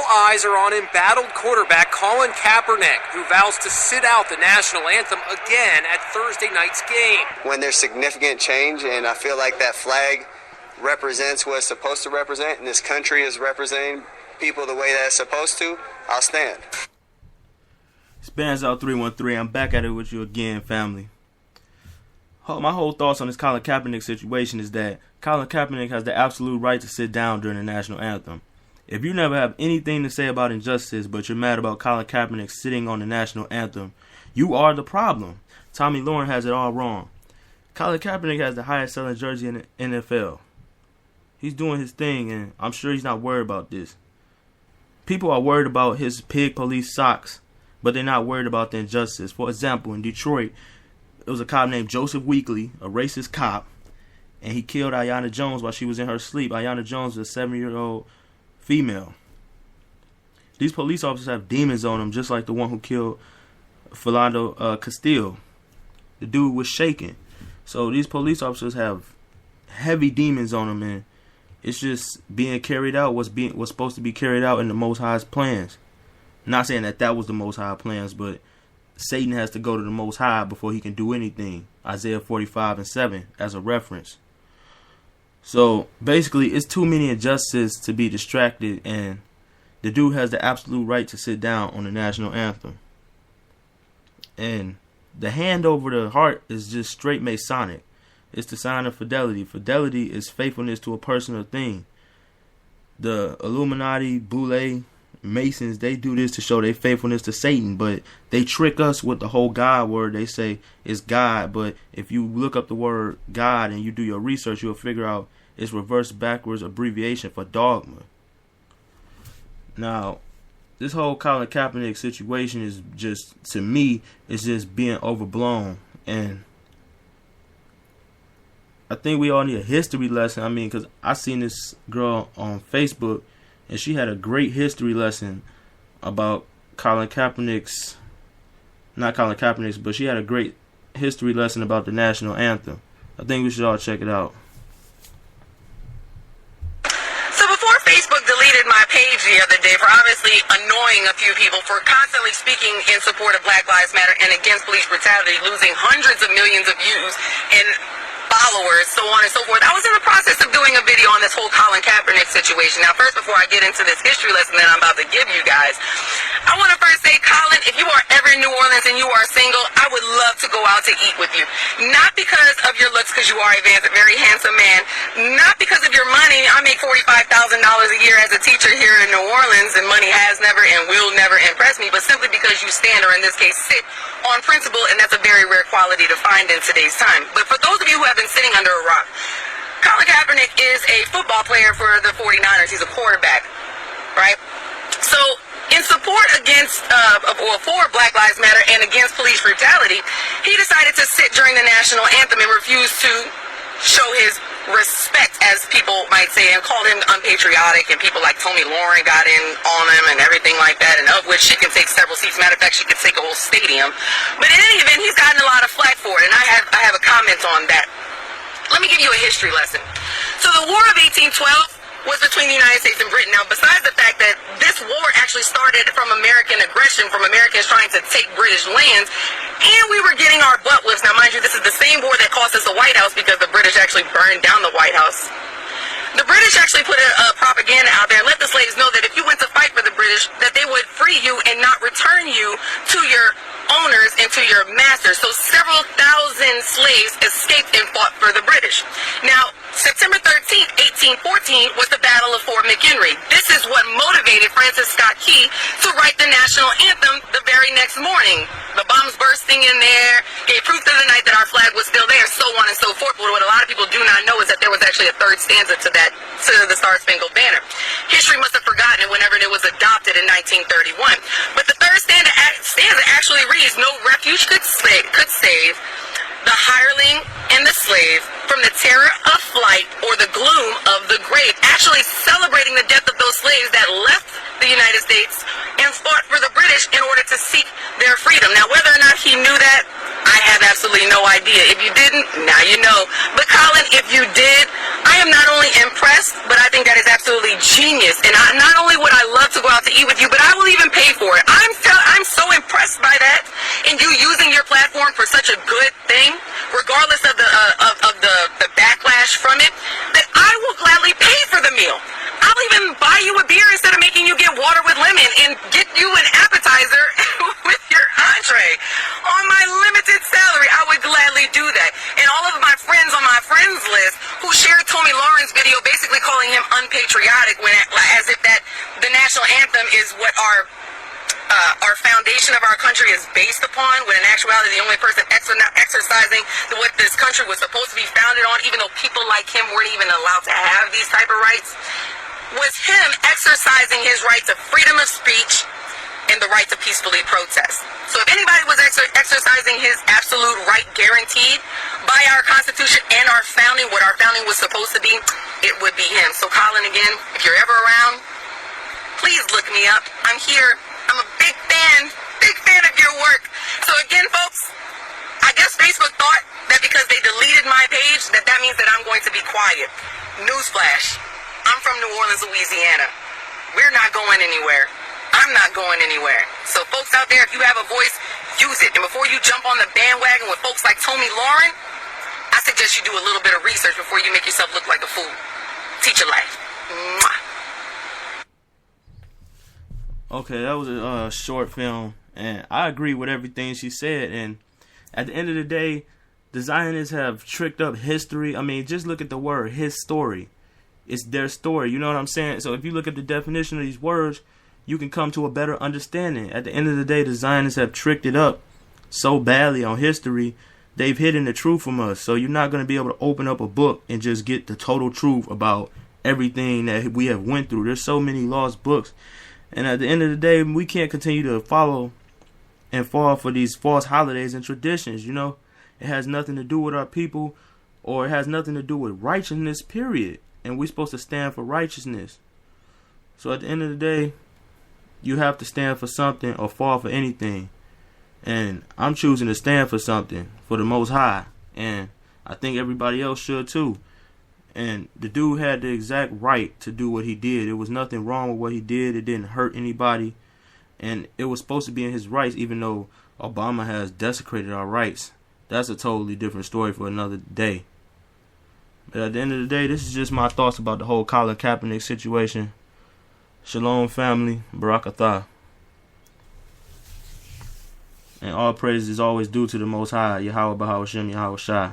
eyes are on embattled quarterback Colin Kaepernick, who vows to sit out the national anthem again at Thursday night's game. When there's significant change, and I feel like that flag represents what it's supposed to represent, and this country is representing people the way that it's supposed to, I'll stand. Spans out 313. I'm back at it with you again, family. My whole thoughts on this Colin Kaepernick situation is that Colin Kaepernick has the absolute right to sit down during the national anthem. If you never have anything to say about injustice, but you're mad about Colin Kaepernick sitting on the national anthem, you are the problem. Tommy Lauren has it all wrong. Colin Kaepernick has the highest selling jersey in the NFL. He's doing his thing, and I'm sure he's not worried about this. People are worried about his pig police socks, but they're not worried about the injustice. For example, in Detroit, it was a cop named Joseph Weekley, a racist cop, and he killed Aiyana Jones while she was in her sleep. Aiyana Jones was a 7-year-old female. These police officers have demons on them, just like the one who killed Philando Castile. The dude was shaking. So these police officers have heavy demons on them, and it's just being carried out what's supposed to be carried out in the Most High's plans. I'm not saying that was the Most High plans, but Satan has to go to the Most High before he can do anything. Isaiah 45:7 as a reference. So basically, it's too many injustices to be distracted, and the dude has the absolute right to sit down on the national anthem. And the hand over the heart is just straight Masonic. It's the sign of fidelity. Fidelity is faithfulness to a person or thing. The Illuminati, Boule, Masons, they do this to show their faithfulness to Satan, but they trick us with the whole God word. They say it's God, but if you look up the word God and you do your research, you'll figure out it's reverse backwards abbreviation for dogma. Now, this whole Colin Kaepernick situation is just, to me, it's just being overblown, and I think we all need a history lesson. I mean, because I seen this girl on Facebook, and she had a great history lesson about Colin Kaepernick's, not Colin Kaepernick's, but she had a great history lesson about the national anthem. I think we should all check it out. So before Facebook deleted my page the other day for obviously annoying a few people for constantly speaking in support of Black Lives Matter and against police brutality, losing hundreds of millions of views and followers, so on and so forth, I was in the process of doing a video on this whole Colin Kaepernick situation. Now, first, before I get into this history lesson that I'm about to give you guys, I want to first say, Colin, if you are ever in New Orleans and you are single, I would love to go out to eat with you. Not because of your looks, because you are a very handsome man. Not because of your money. I make $45,000 a year as a teacher here in New Orleans, and money has never and will never impress me, but simply because you stand, or in this case, sit on principle, and that's a very rare quality to find in today's time. But for those of you who have been sitting under a rock, Colin Kaepernick is a football player for the 49ers. He's a quarterback, right? So in support against for Black Lives Matter and against police brutality, he decided to sit during the national anthem and refuse to show his respect, as people might say, and called him unpatriotic, and people like Tommy Lauren got in on him and everything like that, and of which she can take several seats. Matter of fact, she could take a whole stadium. But in any event, he's gotten a lot of flack for it, and I have a comment on that. Let me give you a history lesson. So the War of 1812 was between the United States and Britain. Now, besides the fact that this war actually started from American aggression, from Americans trying to take British lands, and we were getting our butt whipped. Now, mind you, this is the same war that cost us the White House, because the British actually burned down the White House. The British actually put a propaganda out there and let the slaves know that if you went to fight for the British, that they would free you and not return you to your owners and to your masters. So several thousand slaves escaped and fought for the British. Now, September 13th, 1814 was the Battle of Fort McHenry. This is what motivated Francis Scott Key to write the national anthem the very next morning. The bombs bursting in there gave proof to the night that our flag was still there, so on and so forth. But what a lot of people do not know is that there was actually a third stanza to that, to the Star Spangled Banner. History must have forgotten it whenever it was adopted in 1931. But the third stanza actually reads, "No refuge could save the hireling and the slave from the terror of flight or the gloom of the grave," actually celebrating the death of those slaves that left the United States and fought for the British in order to seek their freedom. Now, whether or not he knew that, I have absolutely no idea. If you didn't, now you know. But Colin, if you did, I am not only impressed, but I think that is absolutely genius. And not only would I love to go out to eat with you, but I will even pay for it. I'm so impressed by that, and you using your platform for such a good thing, regardless of the backlash from it, that I will gladly pay for the meal. I'll even buy you a beer instead of making you get water with lemon and get you an appetizer with your entree. On my limited salary, I would gladly do that. And all of my friends on my friends list who shared Tomi Lahren video basically calling him unpatriotic as if that the national anthem is what our foundation of our country is based upon, when in actuality the only person exercising what this country was supposed to be founded on, even though people like him weren't even allowed to have these type of rights, was him exercising his rights of freedom of speech and the right to peacefully protest. So if anybody was exercising his absolute right guaranteed by our Constitution and our founding, what our founding was supposed to be, it would be him. So Colin, again, if you're ever around, please look me up. I'm here. I'm a big fan of your work. So again, folks, I guess Facebook thought that because they deleted my page, that means that I'm going to be quiet. Newsflash. I'm from New Orleans, Louisiana. We're not going anywhere. I'm not going anywhere. So folks out there, if you have a voice, use it. And before you jump on the bandwagon with folks like Tomi Lahren, I suggest you do a little bit of research before you make yourself look like a fool. Teach your life. Mwah. Okay, that was a short film, and I agree with everything she said. And at the end of the day, the Zionists have tricked up history. I mean, just look at the word, his story. It's their story, you know what I'm saying? So if you look at the definition of these words, you can come to a better understanding. At the end of the day, the Zionists have tricked it up so badly on history, they've hidden the truth from us. So you're not going to be able to open up a book and just get the total truth about everything that we have went through. There's so many lost books. And at the end of the day, we can't continue to follow and fall for these false holidays and traditions, you know? It has nothing to do with our people, or it has nothing to do with righteousness, period. And we're supposed to stand for righteousness. So at the end of the day, you have to stand for something or fall for anything. And I'm choosing to stand for something, for the Most High. And I think everybody else should too. And the dude had the exact right to do what he did. There was nothing wrong with what he did. It didn't hurt anybody. And it was supposed to be in his rights, even though Obama has desecrated our rights. That's a totally different story for another day. But at the end of the day, this is just my thoughts about the whole Colin Kaepernick situation. Shalom, family. Barak Atah. And all praise is always due to the Most High, Yahweh Bahawashim, Yahweh Shai.